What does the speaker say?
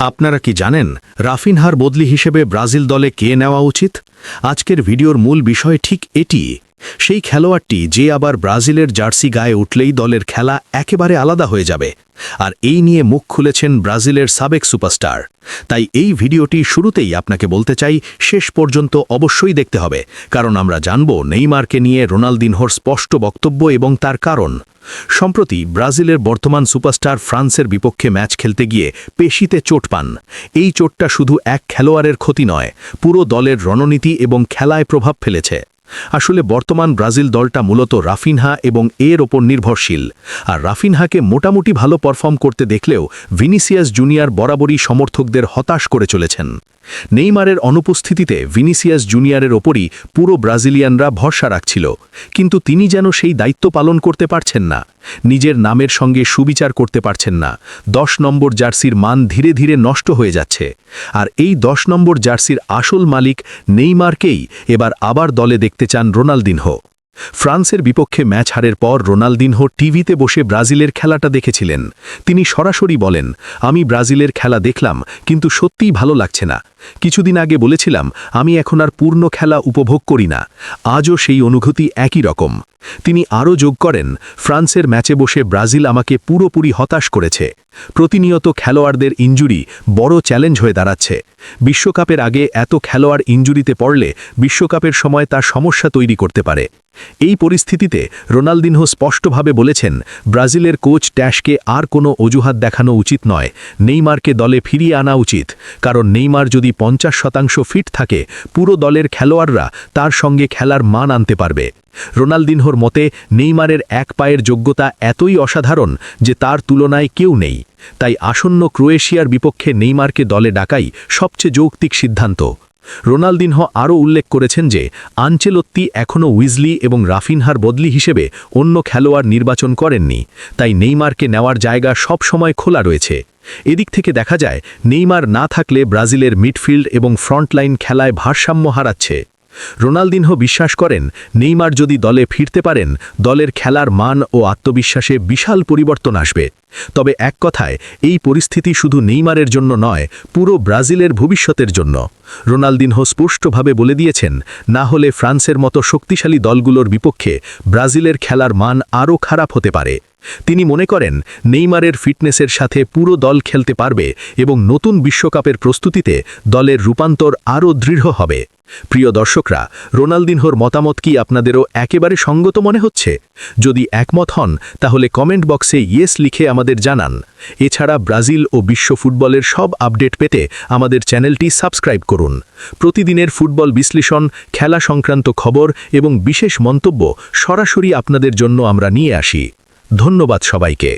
আপনারা কি জানেন রাফিনহার বদলি হিসেবে ব্রাজিল দলে কে নেওয়া উচিত? আজকের ভিডিওর মূল বিষয় ঠিক এটি। সেই খেলোয়াড়টি যে আবার ব্রাজিলের জার্সি গায়ে উঠলেই দলের খেলা একেবারে আলাদা হয়ে যাবে। আর এই নিয়ে মুখ খুলেছেন ব্রাজিলের সাবেক সুপারস্টার। তাই এই ভিডিওটি শুরুতেই আপনাকে বলতে চাই, শেষ পর্যন্ত অবশ্যই দেখতে হবে, কারণ আমরা জানব নেইমারকে নিয়ে রোনালদিনহোর স্পষ্ট বক্তব্য এবং তার কারণ। সম্প্রতি ব্রাজিলের বর্তমান সুপারস্টার ফ্রান্সের বিপক্ষে ম্যাচ খেলতে গিয়ে পেশিতে চোট পান। এই চোটটা শুধু এক খেলোয়াড়ের ক্ষতি নয়, পুরো দলের রণনীতি এবং খেলায় প্রভাব ফেলেছে। আসলে বর্তমান ব্রাজিল দলটা মূলত রাফিনহা এবং এর ওপর নির্ভরশীল। আর রাফিনহাকে মোটামুটি ভালো পারফর্ম করতে দেখলেও ভিনিসিয়াস জুনিয়র বরাবরই সমর্থকদের হতাশ করে চলেছেন। নেইমারের অনুপস্থিতিতে ভিনিসিয়াস জুনিয়রের ওপরই পুরো ব্রাজিলিয়ানরা ভরসা রাখছিল, কিন্তু তিনি যেন সেই দায়িত্ব পালন করতে পারছেন না। নিজের নামের সঙ্গে সুবিচার করতে পারছেন না। 10 নম্বর জার্সির মান ধীরে ধীরে নষ্ট হয়ে যাচ্ছে। আর এই 10 নম্বর জার্সির আসল মালিক নেইমারকেই এবার আবার দলে দেখতে চান রোনালদিনহো। ফ্রান্সের বিপক্ষে ম্যাচ হারের পর রোনালদিনহো টিভিতে বসে ব্রাজিলের খেলাটা দেখেছিলেন। তিনি সরাসরি বলেন, আমি ব্রাজিলের খেলা দেখলাম, কিন্তু সত্যিই ভালো লাগছে না। কিছুদিন আগে বলেছিলাম আমি এখন আর পূর্ণ খেলা উপভোগ করি না। আজও সেই অনুভূতি একই রকম। তিনি আরও যোগ করেন, ফ্রান্সের ম্যাচে বসে ব্রাজিল আমাকে পুরোপুরি হতাশ করেছে। প্রতিনিয়ত খেলোয়াড়দের ইনজুরি বড় চ্যালেঞ্জ হয়ে দাঁড়াচ্ছে। বিশ্বকাপের আগে এত খেলোয়াড় ইনজুরিতে পড়লে বিশ্বকাপের সময় তা সমস্যা তৈরি করতে পারে। এই পরিস্থিতিতে রোনালদিনহো স্পষ্টভাবে বলেছেন, ব্রাজিলের কোচ ট্যাশকে আর কোনো অজুহাত দেখানো উচিত নয়। নেইমারকে দলে ফিরিয়ে আনা উচিত, কারণ নেইমার যদি 50% ফিট থাকে, পুরো দলের খেলোয়াড়রা তার সঙ্গে খেলার মান আনতে পারবে। রোনালদিনহোর মতে নেইমারের এক পায়ের যোগ্যতা এতই অসাধারণ যে তার তুলনায় কেউ নেই। তাই আসন্ন ক্রোয়েশিয়ার বিপক্ষে নেইমারকে দলে ডাকাই সবচেয়ে যৌক্তিক সিদ্ধান্ত। রোনালদিনহো আরও উল্লেখ করেছেন যে আনচেলত্তি এখনও উইজলি এবং রাফিনহার বদলি হিসেবে অন্য খেলোয়াড় নির্বাচন করেননি, তাই নেইমারকে নেওয়ার জায়গা সব সময় খোলা রয়েছে। এদিক থেকে দেখা যায় নেইমার না থাকলে ব্রাজিলের মিডফিল্ড এবং ফ্রন্টলাইন খেলায় ভারসাম্য হারাচ্ছে। রোনালদিনহো বিশ্বাস করেন, নেইমার যদি দলে ফিরতে পারেন, দলের খেলার মান ও আত্মবিশ্বাসে বিশাল পরিবর্তন আসবে। তবে এক কথায়, এই পরিস্থিতি শুধু নেইমারের জন্য নয়, পুরো ব্রাজিলের ভবিষ্যতের জন্য। রোনালদিনহো স্পষ্টভাবে বলে দিয়েছেন, না হলে ফ্রান্সের মতো শক্তিশালী দলগুলোর বিপক্ষে ব্রাজিলের খেলার মান আরও খারাপ হতে পারে। তিনি মনে করেন নেইমারের ফিটনেসের সাথে পুরো দল খেলতে পারবে এবং নতুন বিশ্বকাপের প্রস্তুতিতে দলের রূপান্তর আরও দৃঢ় হবে। প্রিয় দর্শকরা, রোনালদিনহোর মতামত কি আপনাদেরও একেবারে সঙ্গত মনে হচ্ছে? যদি একমত হন, তাহলে কমেন্ট বক্সে ইয়েস লিখে আমাদের জানান। এছাড়া ব্রাজিল ও বিশ্ব ফুটবলের সব আপডেট পেতে আমাদের চ্যানেলটি সাবস্ক্রাইব করুন। প্রতিদিনের ফুটবল বিশ্লেষণ, খেলা সংক্রান্ত খবর এবং বিশেষ মন্তব্য সরাসরি আপনাদের জন্য আমরা নিয়ে আসি। ধন্যবাদ সবাইকে।